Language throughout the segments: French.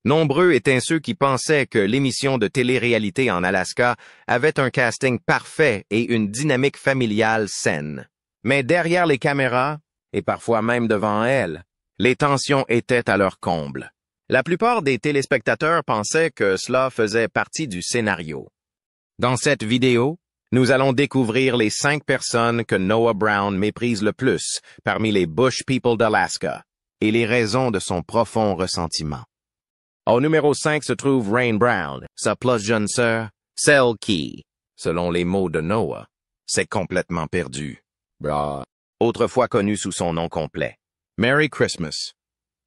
Nombreux étaient ceux qui pensaient que l'émission de télé-réalité en Alaska avait un casting parfait et une dynamique familiale saine. Mais derrière les caméras, et parfois même devant elles, les tensions étaient à leur comble. La plupart des téléspectateurs pensaient que cela faisait partie du scénario. Dans cette vidéo, nous allons découvrir les 5 personnes que Noah Brown méprise le plus parmi les Bush People d'Alaska et les raisons de son profond ressentiment. Au numéro 5 se trouve Rain Brown, sa plus jeune sœur, celle qui, selon les mots de Noah, s'est complètement perdue. Autrefois connue sous son nom complet. Merry Christmas.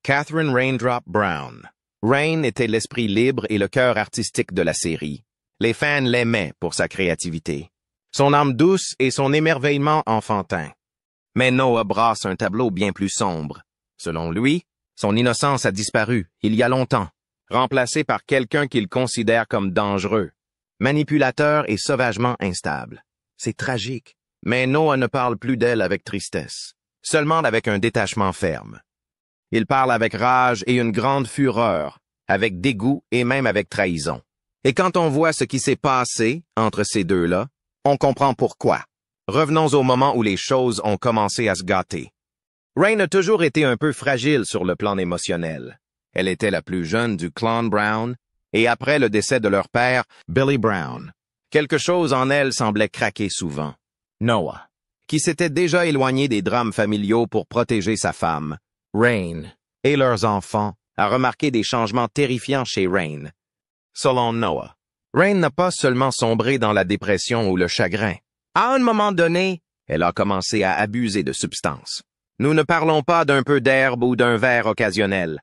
Catherine Raindrop Brown. Rain était l'esprit libre et le cœur artistique de la série. Les fans l'aimaient pour sa créativité, son âme douce et son émerveillement enfantin. Mais Noah brasse un tableau bien plus sombre. Selon lui, son innocence a disparu il y a longtemps, remplacée par quelqu'un qu'il considère comme dangereux, manipulateur et sauvagement instable. C'est tragique. Mais Noah ne parle plus d'elle avec tristesse, seulement avec un détachement ferme. Il parle avec rage et une grande fureur, avec dégoût et même avec trahison. Et quand on voit ce qui s'est passé entre ces deux-là, on comprend pourquoi. Revenons au moment où les choses ont commencé à se gâter. Rain a toujours été un peu fragile sur le plan émotionnel. Elle était la plus jeune du clan Brown, et après le décès de leur père, Billy Brown, quelque chose en elle semblait craquer souvent. Noah, qui s'était déjà éloigné des drames familiaux pour protéger sa femme, Rain, et leurs enfants, a remarqué des changements terrifiants chez Rain. Selon Noah, Rain n'a pas seulement sombré dans la dépression ou le chagrin. À un moment donné, elle a commencé à abuser de substances. Nous ne parlons pas d'un peu d'herbe ou d'un verre occasionnel.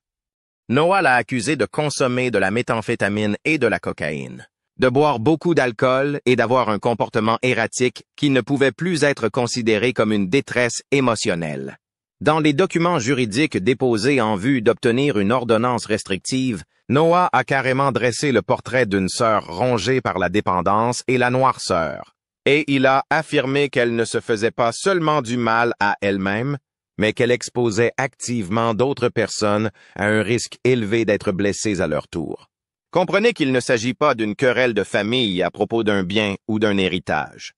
Noah l'a accusé de consommer de la méthamphétamine et de la cocaïne, de boire beaucoup d'alcool et d'avoir un comportement erratique qui ne pouvait plus être considéré comme une détresse émotionnelle. Dans les documents juridiques déposés en vue d'obtenir une ordonnance restrictive, Noah a carrément dressé le portrait d'une sœur rongée par la dépendance et la noirceur. Et il a affirmé qu'elle ne se faisait pas seulement du mal à elle-même, mais qu'elle exposait activement d'autres personnes à un risque élevé d'être blessées à leur tour. Comprenez qu'il ne s'agit pas d'une querelle de famille à propos d'un bien ou d'un héritage.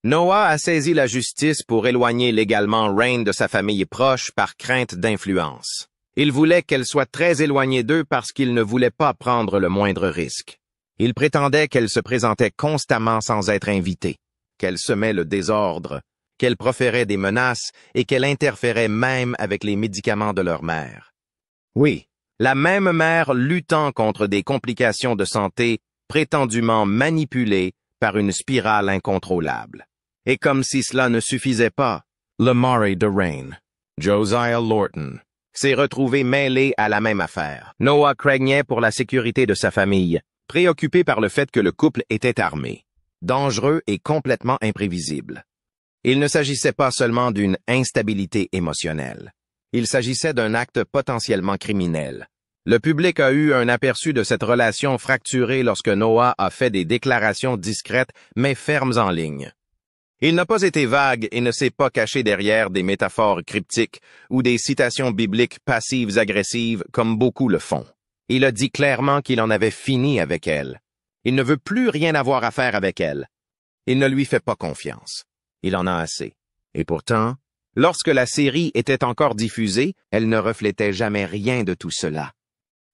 Noah a saisi la justice pour éloigner légalement Rain de sa famille proche par crainte d'influence. Il voulait qu'elle soit très éloignée d'eux parce qu'il ne voulait pas prendre le moindre risque. Il prétendait qu'elle se présentait constamment sans être invitée, qu'elle semait le désordre, qu'elle proférait des menaces et qu'elle interférait même avec les médicaments de leur mère. Oui, la même mère luttant contre des complications de santé prétendument manipulées par une spirale incontrôlable. Et comme si cela ne suffisait pas, le mari de Rain, Josiah Lorton, s'est retrouvé mêlé à la même affaire. Noah craignait pour la sécurité de sa famille, préoccupé par le fait que le couple était armé, dangereux et complètement imprévisible. Il ne s'agissait pas seulement d'une instabilité émotionnelle. Il s'agissait d'un acte potentiellement criminel. Le public a eu un aperçu de cette relation fracturée lorsque Noah a fait des déclarations discrètes mais fermes en ligne. Il n'a pas été vague et ne s'est pas caché derrière des métaphores cryptiques ou des citations bibliques passives-agressives comme beaucoup le font. Il a dit clairement qu'il en avait fini avec elle. Il ne veut plus rien avoir à faire avec elle. Il ne lui fait pas confiance. Il en a assez. Et pourtant, lorsque la série était encore diffusée, elle ne reflétait jamais rien de tout cela.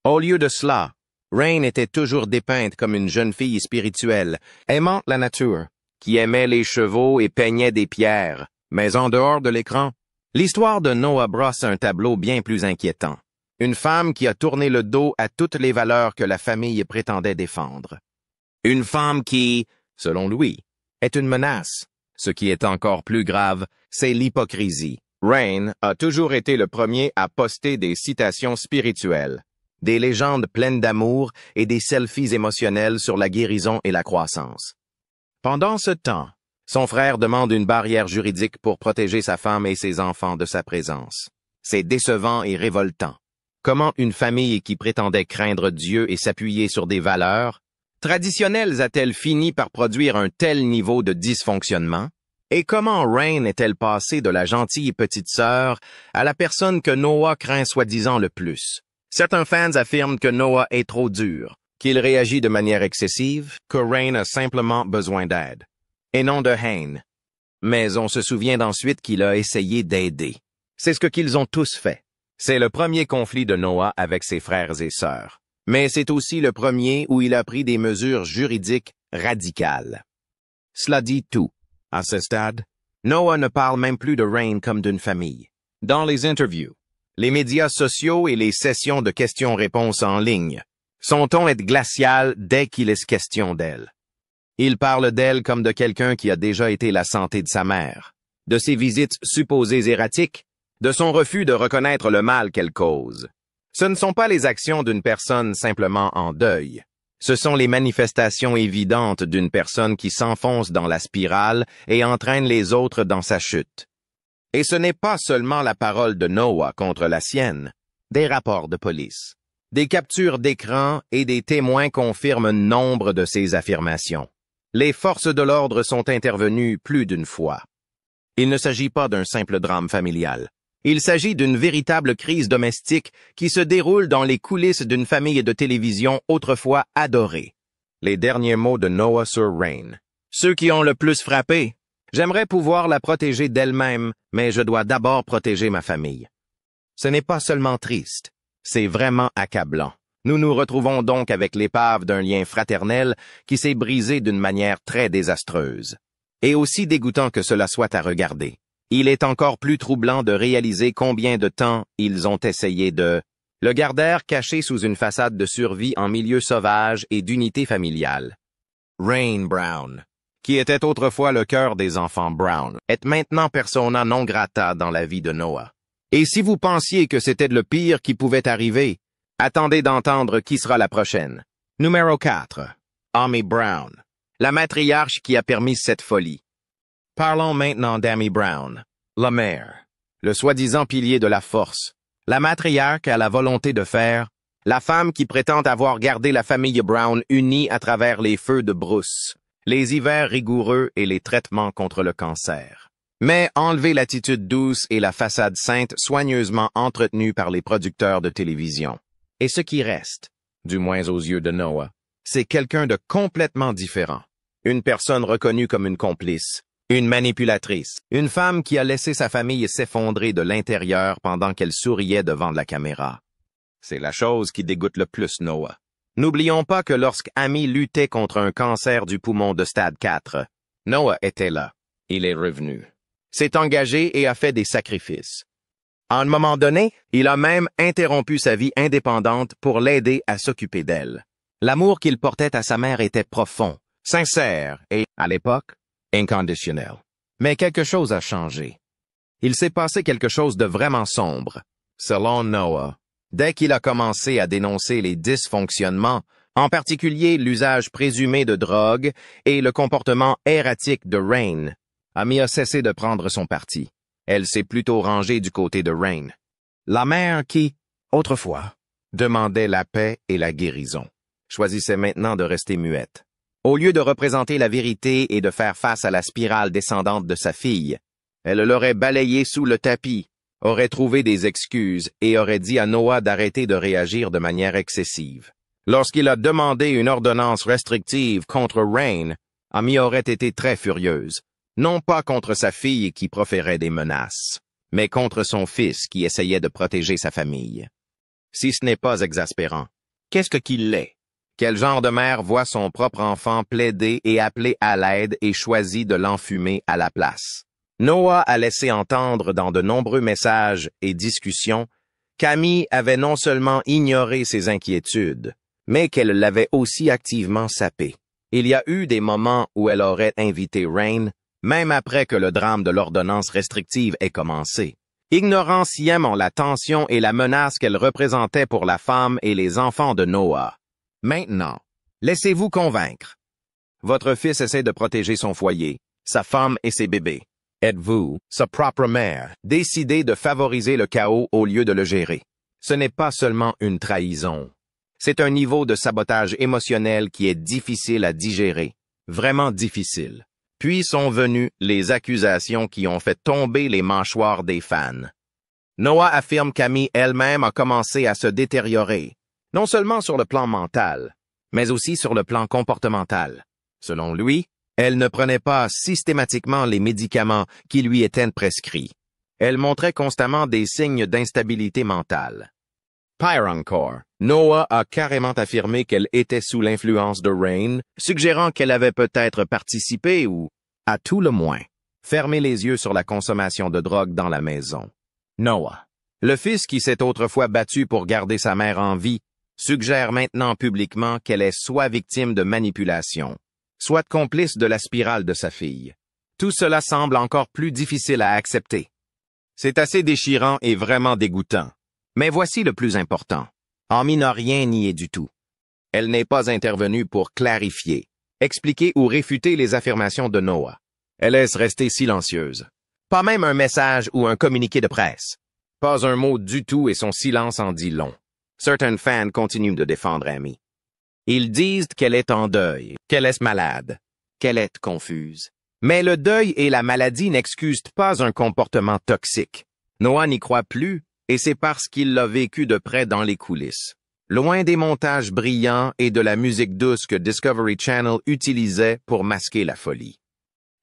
Au lieu de cela, Rain était toujours dépeinte comme une jeune fille spirituelle, aimant la nature, qui aimait les chevaux et peignait des pierres. Mais en dehors de l'écran, l'histoire de Noah brosse un tableau bien plus inquiétant. Une femme qui a tourné le dos à toutes les valeurs que la famille prétendait défendre. Une femme qui, selon lui, est une menace. Ce qui est encore plus grave, c'est l'hypocrisie. Rain a toujours été le premier à poster des citations spirituelles, des légendes pleines d'amour et des selfies émotionnels sur la guérison et la croissance. Pendant ce temps, son frère demande une barrière juridique pour protéger sa femme et ses enfants de sa présence. C'est décevant et révoltant. Comment une famille qui prétendait craindre Dieu et s'appuyer sur des valeurs traditionnelles a-t-elle fini par produire un tel niveau de dysfonctionnement? Et comment Rain est-elle passée de la gentille petite sœur à la personne que Noah craint soi-disant le plus? Certains fans affirment que Noah est trop dur, qu'il réagit de manière excessive, que Rain a simplement besoin d'aide, et non de haine. Mais on se souvient ensuite qu'il a essayé d'aider. C'est ce qu'ils ont tous fait. C'est le premier conflit de Noah avec ses frères et sœurs. Mais c'est aussi le premier où il a pris des mesures juridiques radicales. Cela dit tout. À ce stade, Noah ne parle même plus de Rain comme d'une famille. Dans les interviews, les médias sociaux et les sessions de questions-réponses en ligne, son ton est glacial dès qu'il est question d'elle. Il parle d'elle comme de quelqu'un qui a déjà été la santé de sa mère, de ses visites supposées erratiques, de son refus de reconnaître le mal qu'elle cause. Ce ne sont pas les actions d'une personne simplement en deuil. Ce sont les manifestations évidentes d'une personne qui s'enfonce dans la spirale et entraîne les autres dans sa chute. Et ce n'est pas seulement la parole de Noah contre la sienne. Des rapports de police, des captures d'écran et des témoins confirment nombre de ces affirmations. Les forces de l'ordre sont intervenues plus d'une fois. Il ne s'agit pas d'un simple drame familial. Il s'agit d'une véritable crise domestique qui se déroule dans les coulisses d'une famille de télévision autrefois adorée. Les derniers mots de Noah sur Rain. Ceux qui ont le plus frappé. J'aimerais pouvoir la protéger d'elle-même, mais je dois d'abord protéger ma famille. Ce n'est pas seulement triste, c'est vraiment accablant. Nous nous retrouvons donc avec l'épave d'un lien fraternel qui s'est brisé d'une manière très désastreuse. Et aussi dégoûtant que cela soit à regarder. Il est encore plus troublant de réaliser combien de temps ils ont essayé de le garder caché sous une façade de survie en milieu sauvage et d'unité familiale. Rain Brown, qui était autrefois le cœur des enfants Brown, est maintenant persona non grata dans la vie de Noah. Et si vous pensiez que c'était le pire qui pouvait arriver, attendez d'entendre qui sera la prochaine. Numéro 4. Amy Brown, la matriarche qui a permis cette folie. Parlons maintenant d'Amy Brown, la mère, le soi-disant pilier de la force, la matriarche à la volonté de faire, la femme qui prétend avoir gardé la famille Brown unie à travers les feux de brousse, les hivers rigoureux et les traitements contre le cancer. Mais enlever l'attitude douce et la façade sainte soigneusement entretenue par les producteurs de télévision. Et ce qui reste, du moins aux yeux de Noah, c'est quelqu'un de complètement différent. Une personne reconnue comme une complice, une manipulatrice, une femme qui a laissé sa famille s'effondrer de l'intérieur pendant qu'elle souriait devant la caméra. C'est la chose qui dégoûte le plus Noah. N'oublions pas que lorsqu'Amy luttait contre un cancer du poumon de stade 4, Noah était là. Il est revenu. S'est engagé et a fait des sacrifices. À un moment donné, il a même interrompu sa vie indépendante pour l'aider à s'occuper d'elle. L'amour qu'il portait à sa mère était profond, sincère et, à l'époque, inconditionnel. Mais quelque chose a changé. Il s'est passé quelque chose de vraiment sombre. Selon Noah, dès qu'il a commencé à dénoncer les dysfonctionnements, en particulier l'usage présumé de drogue et le comportement erratique de Rain, Amy a cessé de prendre son parti. Elle s'est plutôt rangée du côté de Rain. La mère qui, autrefois, demandait la paix et la guérison, choisissait maintenant de rester muette. Au lieu de représenter la vérité et de faire face à la spirale descendante de sa fille, elle l'aurait balayée sous le tapis, aurait trouvé des excuses et aurait dit à Noah d'arrêter de réagir de manière excessive. Lorsqu'il a demandé une ordonnance restrictive contre Rain, Amy aurait été très furieuse, non pas contre sa fille qui proférait des menaces, mais contre son fils qui essayait de protéger sa famille. Si ce n'est pas exaspérant, qu'est-ce qu'il est? Quel genre de mère voit son propre enfant plaider et appeler à l'aide et choisit de l'enfumer à la place? Noah a laissé entendre dans de nombreux messages et discussions qu'Amy avait non seulement ignoré ses inquiétudes, mais qu'elle l'avait aussi activement sapé. Il y a eu des moments où elle aurait invité Rain, même après que le drame de l'ordonnance restrictive ait commencé, ignorant sciemment la tension et la menace qu'elle représentait pour la femme et les enfants de Noah. Maintenant, laissez-vous convaincre. Votre fils essaie de protéger son foyer, sa femme et ses bébés. Êtes-vous, sa propre mère, décidé de favoriser le chaos au lieu de le gérer? Ce n'est pas seulement une trahison. C'est un niveau de sabotage émotionnel qui est difficile à digérer, vraiment difficile. Puis sont venues les accusations qui ont fait tomber les mâchoires des fans. Noah affirme qu'Amy elle-même a commencé à se détériorer, non seulement sur le plan mental, mais aussi sur le plan comportemental. Selon lui, elle ne prenait pas systématiquement les médicaments qui lui étaient prescrits. Elle montrait constamment des signes d'instabilité mentale. Pire encore, Noah a carrément affirmé qu'elle était sous l'influence de Rain, suggérant qu'elle avait peut-être participé ou, à tout le moins, fermé les yeux sur la consommation de drogue dans la maison. Noah, le fils qui s'est autrefois battu pour garder sa mère en vie, suggère maintenant publiquement qu'elle est soit victime de manipulation, soit complice de la spirale de sa fille. Tout cela semble encore plus difficile à accepter. C'est assez déchirant et vraiment dégoûtant. Mais voici le plus important. Amy n'a rien nié du tout. Elle n'est pas intervenue pour clarifier, expliquer ou réfuter les affirmations de Noah. Elle laisse rester silencieuse. Pas même un message ou un communiqué de presse. Pas un mot du tout et son silence en dit long. Certains fans continuent de défendre Amy. Ils disent qu'elle est en deuil, qu'elle est malade, qu'elle est confuse. Mais le deuil et la maladie n'excusent pas un comportement toxique. Noah n'y croit plus, et c'est parce qu'il l'a vécu de près dans les coulisses. Loin des montages brillants et de la musique douce que Discovery Channel utilisait pour masquer la folie.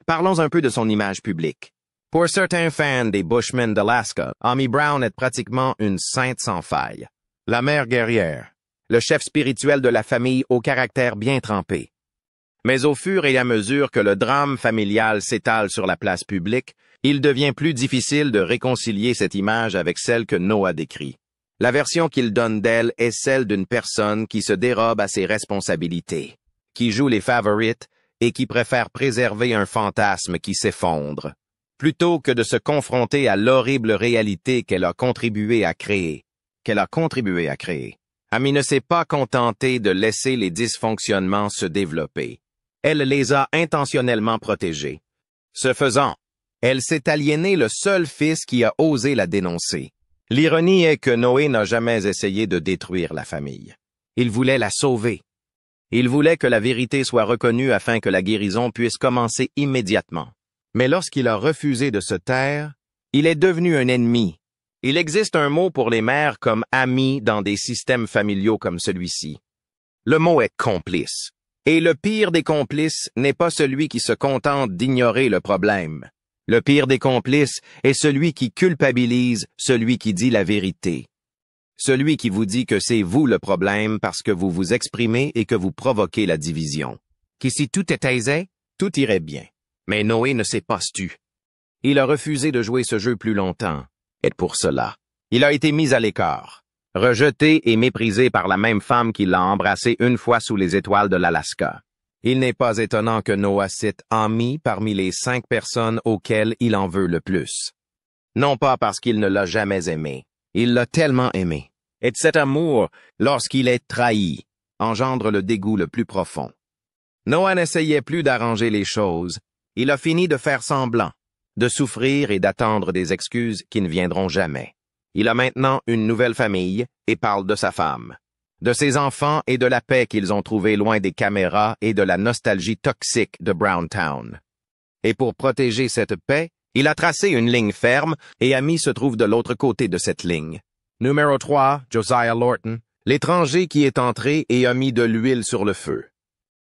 Parlons un peu de son image publique. Pour certains fans des Bushmen d'Alaska, Amy Brown est pratiquement une sainte sans faille. La mère guerrière, le chef spirituel de la famille au caractère bien trempé. Mais au fur et à mesure que le drame familial s'étale sur la place publique, il devient plus difficile de réconcilier cette image avec celle que Noah décrit. La version qu'il donne d'elle est celle d'une personne qui se dérobe à ses responsabilités, qui joue les favorites et qui préfère préserver un fantasme qui s'effondre, plutôt que de se confronter à l'horrible réalité qu'elle a contribué à créer. Amy ne s'est pas contentée de laisser les dysfonctionnements se développer. Elle les a intentionnellement protégés. Ce faisant, elle s'est aliénée le seul fils qui a osé la dénoncer. L'ironie est que Noé n'a jamais essayé de détruire la famille. Il voulait la sauver. Il voulait que la vérité soit reconnue afin que la guérison puisse commencer immédiatement. Mais lorsqu'il a refusé de se taire, il est devenu un ennemi. Il existe un mot pour les mères comme amis dans des systèmes familiaux comme celui-ci. Le mot est complice. Et le pire des complices n'est pas celui qui se contente d'ignorer le problème. Le pire des complices est celui qui culpabilise celui qui dit la vérité. Celui qui vous dit que c'est vous le problème parce que vous vous exprimez et que vous provoquez la division. Que si tout est aisé, tout irait bien. Mais Noé ne s'est pas stu. Il a refusé de jouer ce jeu plus longtemps. Et pour cela, il a été mis à l'écart, rejeté et méprisé par la même femme qui l'a embrassé une fois sous les étoiles de l'Alaska. Il n'est pas étonnant que Noah cite Amy parmi les 5 personnes auxquelles il en veut le plus. Non pas parce qu'il ne l'a jamais aimé, il l'a tellement aimé. Et cet amour, lorsqu'il est trahi, engendre le dégoût le plus profond. Noah n'essayait plus d'arranger les choses. Il a fini de faire semblant, de souffrir et d'attendre des excuses qui ne viendront jamais. Il a maintenant une nouvelle famille et parle de sa femme, de ses enfants et de la paix qu'ils ont trouvée loin des caméras et de la nostalgie toxique de Browntown. Et pour protéger cette paix, il a tracé une ligne ferme et Amy se trouve de l'autre côté de cette ligne. Numéro 3, Josiah Lorton, l'étranger qui est entré et a mis de l'huile sur le feu.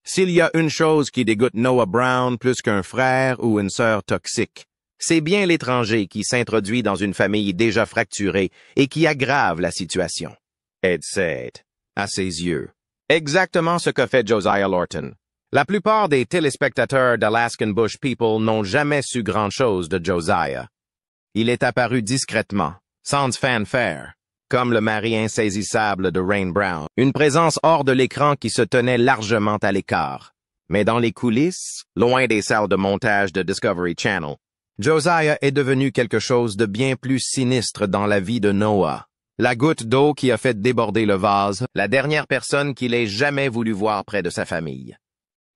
S'il y a une chose qui dégoûte Noah Brown plus qu'un frère ou une sœur toxique, c'est bien l'étranger qui s'introduit dans une famille déjà fracturée et qui aggrave la situation. Et c'est, à ses yeux, exactement ce que fait Josiah Lorton. La plupart des téléspectateurs d'Alaskan Bush People n'ont jamais su grand-chose de Josiah. Il est apparu discrètement, sans fanfare, comme le mari insaisissable de Rain Brown, une présence hors de l'écran qui se tenait largement à l'écart. Mais dans les coulisses, loin des salles de montage de Discovery Channel, Josiah est devenu quelque chose de bien plus sinistre dans la vie de Noah. La goutte d'eau qui a fait déborder le vase, la dernière personne qu'il ait jamais voulu voir près de sa famille.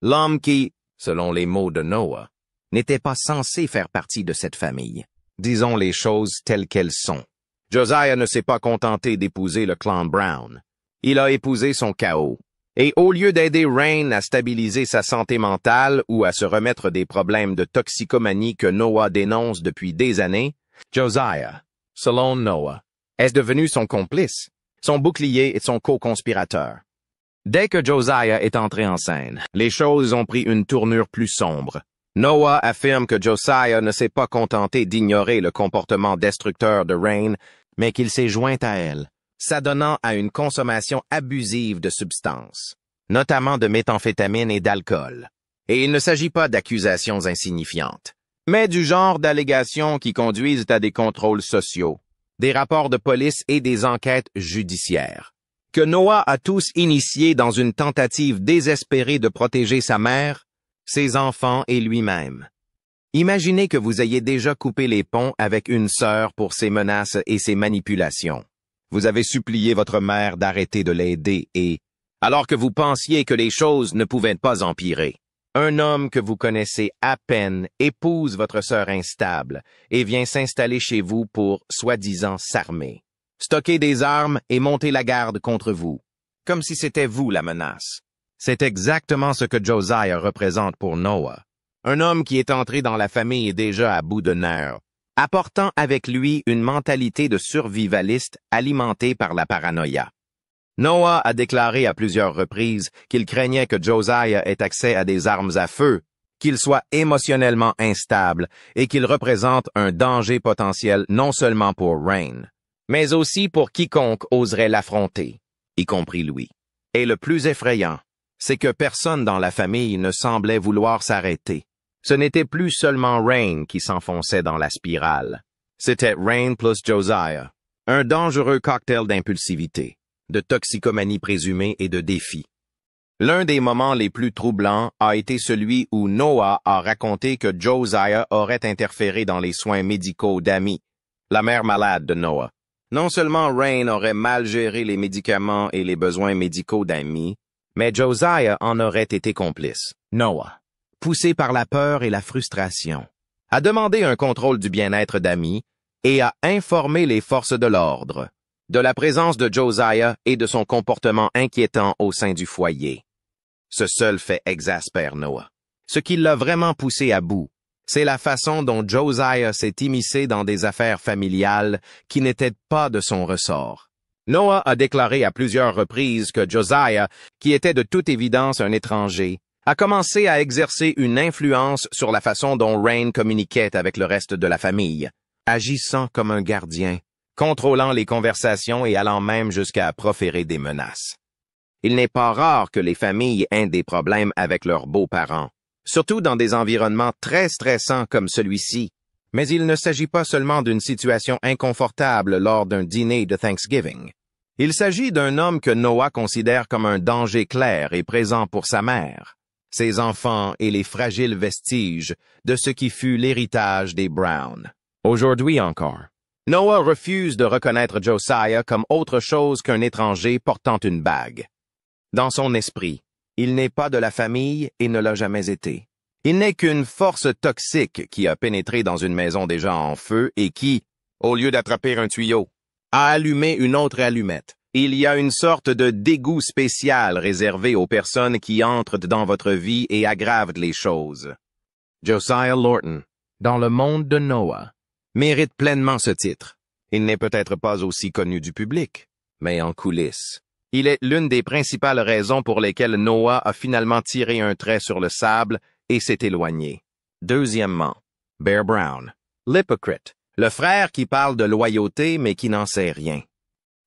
L'homme qui, selon les mots de Noah, n'était pas censé faire partie de cette famille. Disons les choses telles qu'elles sont. Josiah ne s'est pas contenté d'épouser le clan Brown. Il a épousé son chaos. Et au lieu d'aider Rain à stabiliser sa santé mentale ou à se remettre des problèmes de toxicomanie que Noah dénonce depuis des années, Josiah, selon Noah, est devenu son complice, son bouclier et son co-conspirateur. Dès que Josiah est entré en scène, les choses ont pris une tournure plus sombre. Noah affirme que Josiah ne s'est pas contenté d'ignorer le comportement destructeur de Rain, mais qu'il s'est joint à elle, s'adonnant à une consommation abusive de substances, notamment de méthamphétamine et d'alcool. Et il ne s'agit pas d'accusations insignifiantes, mais du genre d'allégations qui conduisent à des contrôles sociaux, des rapports de police et des enquêtes judiciaires, que Noah a tous initiés dans une tentative désespérée de protéger sa mère, ses enfants et lui-même. Imaginez que vous ayez déjà coupé les ponts avec une sœur pour ses menaces et ses manipulations. Vous avez supplié votre mère d'arrêter de l'aider et, alors que vous pensiez que les choses ne pouvaient pas empirer, un homme que vous connaissez à peine épouse votre sœur instable et vient s'installer chez vous pour, soi-disant, s'armer, stocker des armes et monter la garde contre vous, comme si c'était vous la menace. C'est exactement ce que Josiah représente pour Noah, un homme qui est entré dans la famille déjà à bout de nerfs, apportant avec lui une mentalité de survivaliste alimentée par la paranoïa. Noah a déclaré à plusieurs reprises qu'il craignait que Josiah ait accès à des armes à feu, qu'il soit émotionnellement instable et qu'il représente un danger potentiel non seulement pour Rain, mais aussi pour quiconque oserait l'affronter, y compris lui. Et le plus effrayant, c'est que personne dans la famille ne semblait vouloir s'arrêter. Ce n'était plus seulement Rain qui s'enfonçait dans la spirale. C'était Rain plus Josiah, un dangereux cocktail d'impulsivité, de toxicomanie présumée et de défi. L'un des moments les plus troublants a été celui où Noah a raconté que Josiah aurait interféré dans les soins médicaux d'Amy, la mère malade de Noah. Non seulement Rain aurait mal géré les médicaments et les besoins médicaux d'Amy, mais Josiah en aurait été complice. Noah, poussé par la peur et la frustration, a demandé un contrôle du bien-être d'Amy et a informé les forces de l'ordre de la présence de Josiah et de son comportement inquiétant au sein du foyer. Ce seul fait exaspère Noah. Ce qui l'a vraiment poussé à bout, c'est la façon dont Josiah s'est immiscé dans des affaires familiales qui n'étaient pas de son ressort. Noah a déclaré à plusieurs reprises que Josiah, qui était de toute évidence un étranger, a commencé à exercer une influence sur la façon dont Rain communiquait avec le reste de la famille, agissant comme un gardien, contrôlant les conversations et allant même jusqu'à proférer des menaces. Il n'est pas rare que les familles aient des problèmes avec leurs beaux-parents, surtout dans des environnements très stressants comme celui-ci. Mais il ne s'agit pas seulement d'une situation inconfortable lors d'un dîner de Thanksgiving. Il s'agit d'un homme que Noah considère comme un danger clair et présent pour sa mère, ses enfants et les fragiles vestiges de ce qui fut l'héritage des Brown. Aujourd'hui encore, Noah refuse de reconnaître Josiah comme autre chose qu'un étranger portant une bague. Dans son esprit, il n'est pas de la famille et ne l'a jamais été. Il n'est qu'une force toxique qui a pénétré dans une maison déjà en feu et qui, au lieu d'attraper un tuyau, a allumé une autre allumette. Il y a une sorte de dégoût spécial réservé aux personnes qui entrent dans votre vie et aggravent les choses. Josiah Lorton, dans le monde de Noah, mérite pleinement ce titre. Il n'est peut-être pas aussi connu du public, mais en coulisses. Il est l'une des principales raisons pour lesquelles Noah a finalement tiré un trait sur le sable et s'est éloigné. Deuxièmement, Bear Brown, l'hypocrite, le frère qui parle de loyauté mais qui n'en sait rien.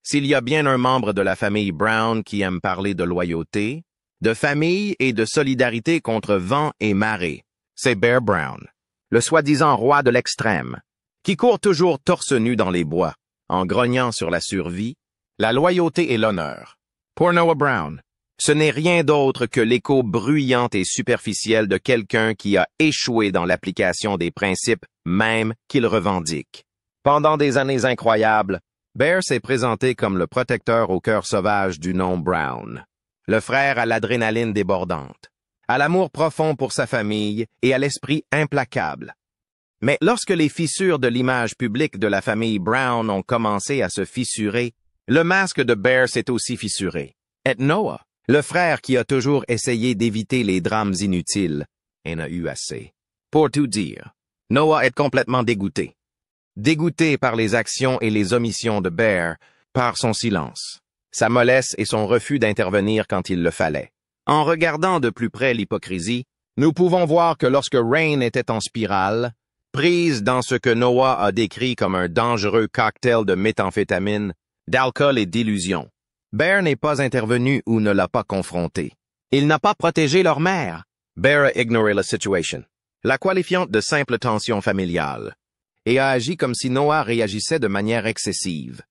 S'il y a bien un membre de la famille Brown qui aime parler de loyauté, de famille et de solidarité contre vent et marée, c'est Bear Brown, le soi-disant roi de l'extrême, qui court toujours torse nu dans les bois, en grognant sur la survie, la loyauté et l'honneur. Pour Noah Brown, ce n'est rien d'autre que l'écho bruyant et superficiel de quelqu'un qui a échoué dans l'application des principes mêmes qu'il revendique. Pendant des années incroyables, Bear s'est présenté comme le protecteur au cœur sauvage du nom Brown, le frère à l'adrénaline débordante, à l'amour profond pour sa famille et à l'esprit implacable. Mais lorsque les fissures de l'image publique de la famille Brown ont commencé à se fissurer, le masque de Bear s'est aussi fissuré. Et Noah, le frère qui a toujours essayé d'éviter les drames inutiles, en a eu assez. Pour tout dire, Noah est complètement dégoûté. dégoûté par les actions et les omissions de Bear, par son silence, sa mollesse et son refus d'intervenir quand il le fallait. En regardant de plus près l'hypocrisie, nous pouvons voir que lorsque Rain était en spirale, prise dans ce que Noah a décrit comme un dangereux cocktail de méthamphétamine, d'alcool et d'illusions, Bear n'est pas intervenu ou ne l'a pas confronté. Il n'a pas protégé leur mère. Bear a ignoré la situation, la qualifiant de simple tension familiale, et a agi comme si Noah réagissait de manière excessive.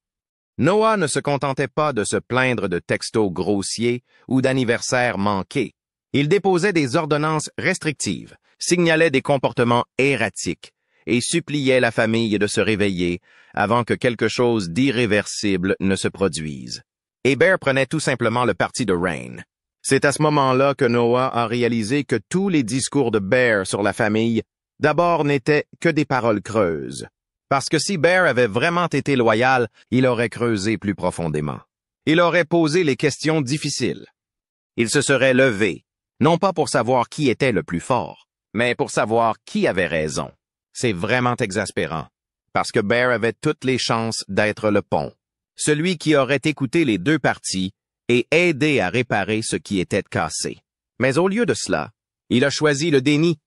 Noah ne se contentait pas de se plaindre de textos grossiers ou d'anniversaires manqués. Il déposait des ordonnances restrictives, signalait des comportements erratiques et suppliait la famille de se réveiller avant que quelque chose d'irréversible ne se produise. Et Bear prenait tout simplement le parti de Rain. C'est à ce moment-là que Noah a réalisé que tous les discours de Bear sur la famille, d'abord n'étaient que des paroles creuses. Parce que si Bear avait vraiment été loyal, il aurait creusé plus profondément. Il aurait posé les questions difficiles. Il se serait levé, non pas pour savoir qui était le plus fort, mais pour savoir qui avait raison. C'est vraiment exaspérant, parce que Bear avait toutes les chances d'être le pont, celui qui aurait écouté les deux parties et aidé à réparer ce qui était cassé. Mais au lieu de cela, il a choisi le déni,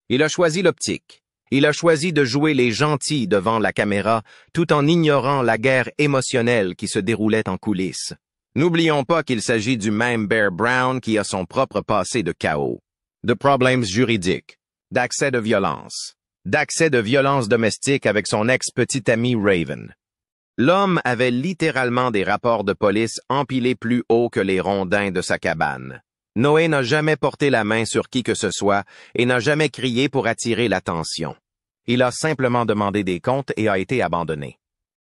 il a choisi l'optique. Il a choisi de jouer les gentils devant la caméra tout en ignorant la guerre émotionnelle qui se déroulait en coulisses. N'oublions pas qu'il s'agit du même Bear Brown qui a son propre passé de chaos, de problèmes juridiques, d'accès de violence domestique avec son ex-petite amie Raven. L'homme avait littéralement des rapports de police empilés plus haut que les rondins de sa cabane. Noé n'a jamais porté la main sur qui que ce soit et n'a jamais crié pour attirer l'attention. Il a simplement demandé des comptes et a été abandonné.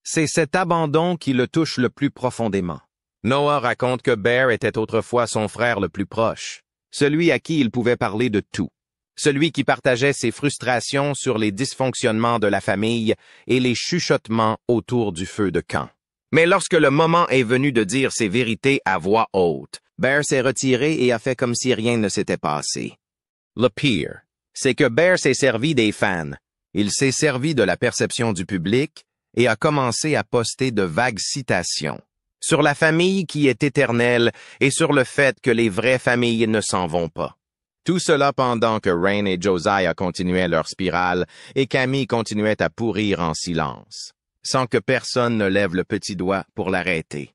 C'est cet abandon qui le touche le plus profondément. Noah raconte que Bear était autrefois son frère le plus proche, celui à qui il pouvait parler de tout, celui qui partageait ses frustrations sur les dysfonctionnements de la famille et les chuchotements autour du feu de camp. Mais lorsque le moment est venu de dire ses vérités à voix haute, Bear s'est retiré et a fait comme si rien ne s'était passé. Le pire, c'est que Bear s'est servi des fans. Il s'est servi de la perception du public et a commencé à poster de vagues citations sur la famille qui est éternelle et sur le fait que les vraies familles ne s'en vont pas. Tout cela pendant que Rain et Josiah continuaient leur spirale et Camille continuait à pourrir en silence, sans que personne ne lève le petit doigt pour l'arrêter.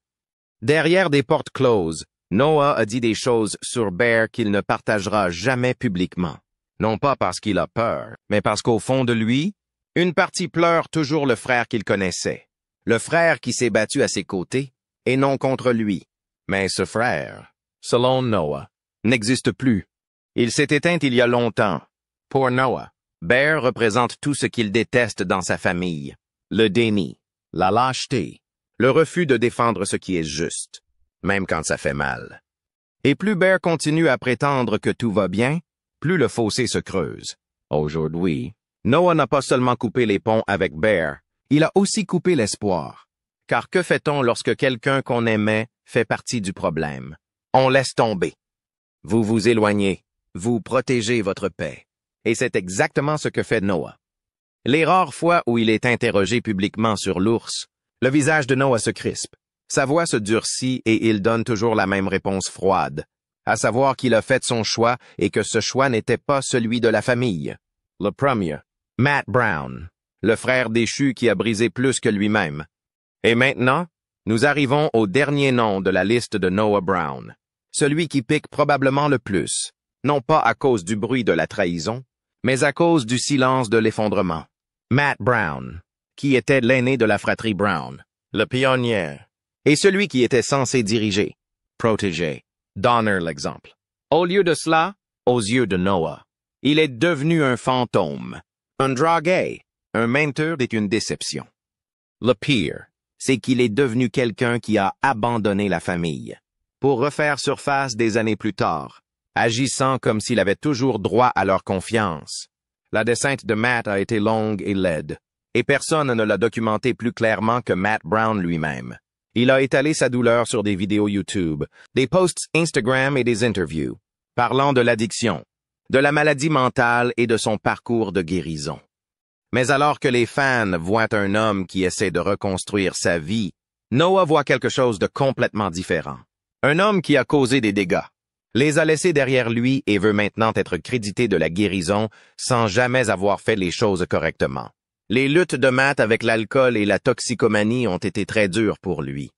Derrière des portes closes, Noah a dit des choses sur Bear qu'il ne partagera jamais publiquement. Non pas parce qu'il a peur, mais parce qu'au fond de lui, une partie pleure toujours le frère qu'il connaissait, le frère qui s'est battu à ses côtés, et non contre lui. Mais ce frère, selon Noah, n'existe plus. Il s'est éteint il y a longtemps. Pour Noah, Bear représente tout ce qu'il déteste dans sa famille. Le déni, la lâcheté, le refus de défendre ce qui est juste, même quand ça fait mal. Et plus Bear continue à prétendre que tout va bien, plus le fossé se creuse. Aujourd'hui, Noah n'a pas seulement coupé les ponts avec Bear, il a aussi coupé l'espoir. Car que fait-on lorsque quelqu'un qu'on aimait fait partie du problème? On laisse tomber. Vous vous éloignez, vous protégez votre paix. Et c'est exactement ce que fait Noah. Les rares fois où il est interrogé publiquement sur l'ours, le visage de Noah se crispe. Sa voix se durcit et il donne toujours la même réponse froide, à savoir qu'il a fait son choix et que ce choix n'était pas celui de la famille. Le premier, Matt Brown, le frère déchu qui a brisé plus que lui-même. Et maintenant, nous arrivons au dernier nom de la liste de Noah Brown, celui qui pique probablement le plus, non pas à cause du bruit de la trahison, mais à cause du silence de l'effondrement. Matt Brown, qui était l'aîné de la fratrie Brown, le pionnier, et celui qui était censé diriger, protéger, donner l'exemple. Au lieu de cela, aux yeux de Noah, il est devenu un fantôme, un drogué, un menteur est une déception. Le pire, c'est qu'il est devenu quelqu'un qui a abandonné la famille, pour refaire surface des années plus tard, agissant comme s'il avait toujours droit à leur confiance. La descente de Matt a été longue et laide, et personne ne l'a documenté plus clairement que Matt Brown lui-même. Il a étalé sa douleur sur des vidéos YouTube, des posts Instagram et des interviews, parlant de l'addiction, de la maladie mentale et de son parcours de guérison. Mais alors que les fans voient un homme qui essaie de reconstruire sa vie, Noah voit quelque chose de complètement différent. Un homme qui a causé des dégâts, les a laissés derrière lui et veut maintenant être crédité de la guérison sans jamais avoir fait les choses correctement. Les luttes de Matt avec l'alcool et la toxicomanie ont été très dures pour lui.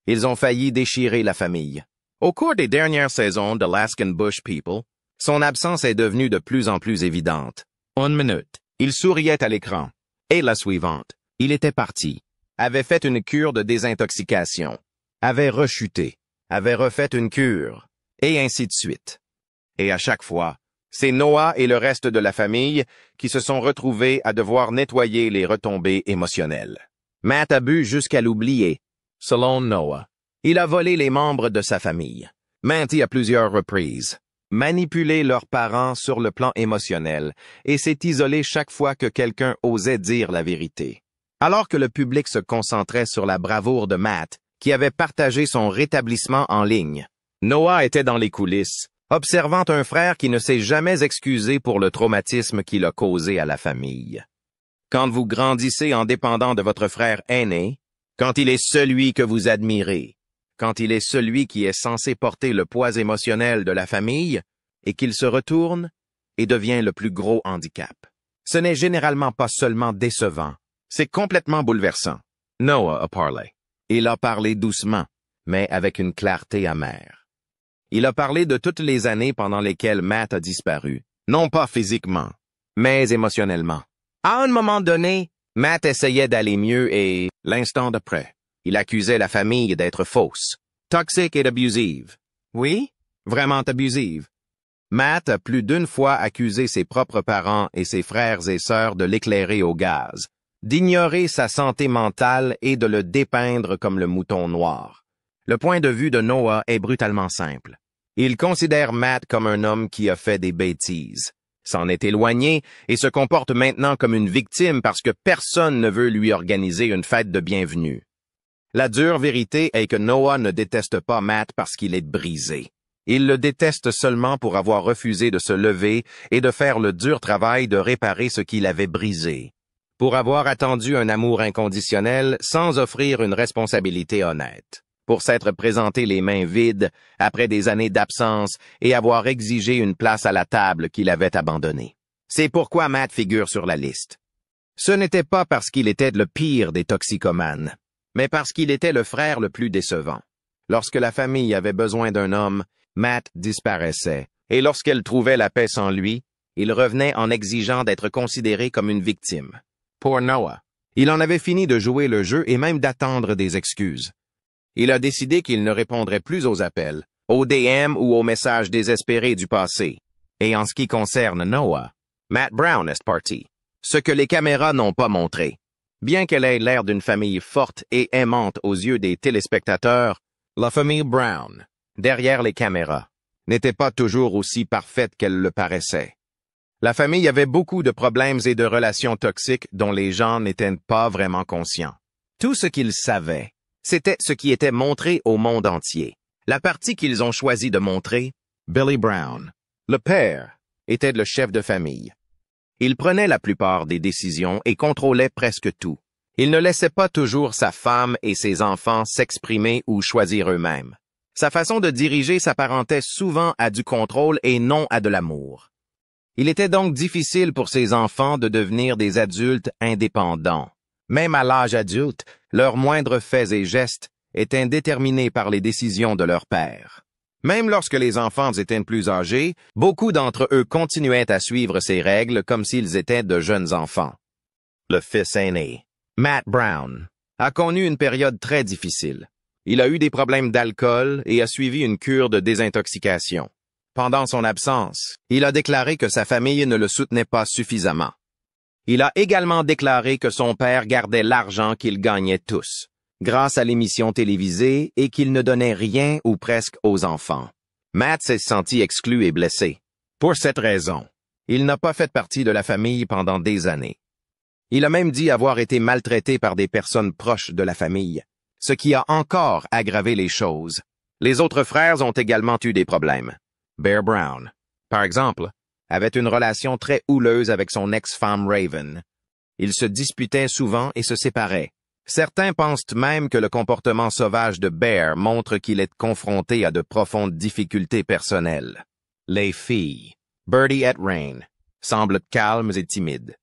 Ils ont failli déchirer la famille. Au cours des dernières saisons de Alaskan Bush People, son absence est devenue de plus en plus évidente. Une minute, il souriait à l'écran. Et la suivante, il était parti, avait fait une cure de désintoxication, avait rechuté, avait refait une cure, et ainsi de suite. Et à chaque fois, c'est Noah et le reste de la famille qui se sont retrouvés à devoir nettoyer les retombées émotionnelles. Matt a bu jusqu'à l'oublier, selon Noah. Il a volé les membres de sa famille, menti à plusieurs reprises, manipulé leurs parents sur le plan émotionnel et s'est isolé chaque fois que quelqu'un osait dire la vérité. Alors que le public se concentrait sur la bravoure de Matt, qui avait partagé son rétablissement en ligne, Noah était dans les coulisses, observant un frère qui ne s'est jamais excusé pour le traumatisme qu'il a causé à la famille. Quand vous grandissez en dépendant de votre frère aîné, quand il est celui que vous admirez, quand il est celui qui est censé porter le poids émotionnel de la famille, et qu'il se retourne et devient le plus gros handicap. Ce n'est généralement pas seulement décevant, c'est complètement bouleversant. Noah a parlé. Il a parlé doucement, mais avec une clarté amère. Il a parlé de toutes les années pendant lesquelles Matt a disparu, non pas physiquement, mais émotionnellement. À un moment donné, Matt essayait d'aller mieux et, l'instant d'après, il accusait la famille d'être fausse, toxique et abusive. Oui, vraiment abusive. Matt a plus d'une fois accusé ses propres parents et ses frères et sœurs de l'éclairer au gaz, d'ignorer sa santé mentale et de le dépeindre comme le mouton noir. Le point de vue de Noah est brutalement simple. Il considère Matt comme un homme qui a fait des bêtises, s'en est éloigné et se comporte maintenant comme une victime parce que personne ne veut lui organiser une fête de bienvenue. La dure vérité est que Noah ne déteste pas Matt parce qu'il est brisé. Il le déteste seulement pour avoir refusé de se lever et de faire le dur travail de réparer ce qu'il avait brisé, pour avoir attendu un amour inconditionnel sans offrir une responsabilité honnête, pour s'être présenté les mains vides après des années d'absence et avoir exigé une place à la table qu'il avait abandonnée. C'est pourquoi Matt figure sur la liste. Ce n'était pas parce qu'il était le pire des toxicomanes, mais parce qu'il était le frère le plus décevant. Lorsque la famille avait besoin d'un homme, Matt disparaissait, et lorsqu'elle trouvait la paix sans lui, il revenait en exigeant d'être considéré comme une victime. Pour Noah, il en avait fini de jouer le jeu et même d'attendre des excuses. Il a décidé qu'il ne répondrait plus aux appels, aux DM ou aux messages désespérés du passé. Et en ce qui concerne Noah, Matt Brown est parti, ce que les caméras n'ont pas montré. Bien qu'elle ait l'air d'une famille forte et aimante aux yeux des téléspectateurs, la famille Brown, derrière les caméras, n'était pas toujours aussi parfaite qu'elle le paraissait. La famille avait beaucoup de problèmes et de relations toxiques dont les gens n'étaient pas vraiment conscients. Tout ce qu'ils savaient, c'était ce qui était montré au monde entier. La partie qu'ils ont choisi de montrer, Billy Brown, le père, était le chef de famille. Il prenait la plupart des décisions et contrôlait presque tout. Il ne laissait pas toujours sa femme et ses enfants s'exprimer ou choisir eux-mêmes. Sa façon de diriger s'apparentait souvent à du contrôle et non à de l'amour. Il était donc difficile pour ses enfants de devenir des adultes indépendants. Même à l'âge adulte, leurs moindres faits et gestes étaient déterminés par les décisions de leur père. Même lorsque les enfants étaient plus âgés, beaucoup d'entre eux continuaient à suivre ces règles comme s'ils étaient de jeunes enfants. Le fils aîné, Matt Brown, a connu une période très difficile. Il a eu des problèmes d'alcool et a suivi une cure de désintoxication. Pendant son absence, il a déclaré que sa famille ne le soutenait pas suffisamment. Il a également déclaré que son père gardait l'argent qu'ils gagnaient tous, grâce à l'émission télévisée et qu'il ne donnait rien ou presque aux enfants. Matt s'est senti exclu et blessé. Pour cette raison, il n'a pas fait partie de la famille pendant des années. Il a même dit avoir été maltraité par des personnes proches de la famille, ce qui a encore aggravé les choses. Les autres frères ont également eu des problèmes. Bear Brown, par exemple, avait une relation très houleuse avec son ex-femme Raven. Ils se disputaient souvent et se séparaient. Certains pensent même que le comportement sauvage de Bear montre qu'il est confronté à de profondes difficultés personnelles. Les filles, Birdie et Rain, semblent calmes et timides.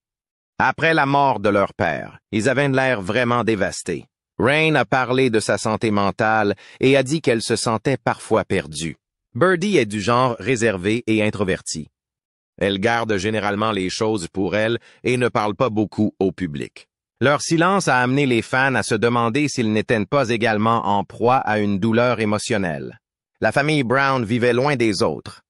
Après la mort de leur père, ils avaient l'air vraiment dévastés. Rain a parlé de sa santé mentale et a dit qu'elle se sentait parfois perdue. Birdie est du genre réservé et introverti. Elle garde généralement les choses pour elle et ne parle pas beaucoup au public. Leur silence a amené les fans à se demander s'ils n'étaient pas également en proie à une douleur émotionnelle. La famille Brown vivait loin des autres.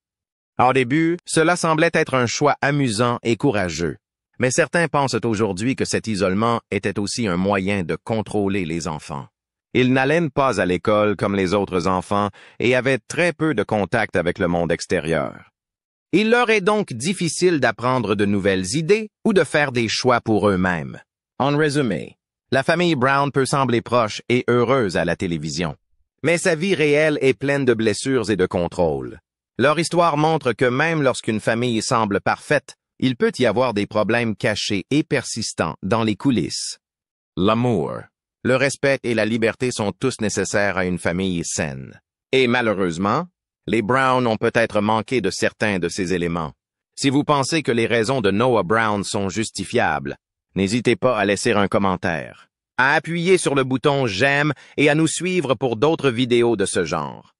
Au début, cela semblait être un choix amusant et courageux. Mais certains pensent aujourd'hui que cet isolement était aussi un moyen de contrôler les enfants. Ils n'allaient pas à l'école comme les autres enfants et avaient très peu de contact avec le monde extérieur. Il leur est donc difficile d'apprendre de nouvelles idées ou de faire des choix pour eux-mêmes. En résumé, la famille Brown peut sembler proche et heureuse à la télévision. Mais sa vie réelle est pleine de blessures et de contrôle. Leur histoire montre que même lorsqu'une famille semble parfaite, il peut y avoir des problèmes cachés et persistants dans les coulisses. L'amour, le respect et la liberté sont tous nécessaires à une famille saine. Et malheureusement, les Brown ont peut-être manqué de certains de ces éléments. Si vous pensez que les raisons de Noah Brown sont justifiables, n'hésitez pas à laisser un commentaire, à appuyer sur le bouton « J'aime » et à nous suivre pour d'autres vidéos de ce genre.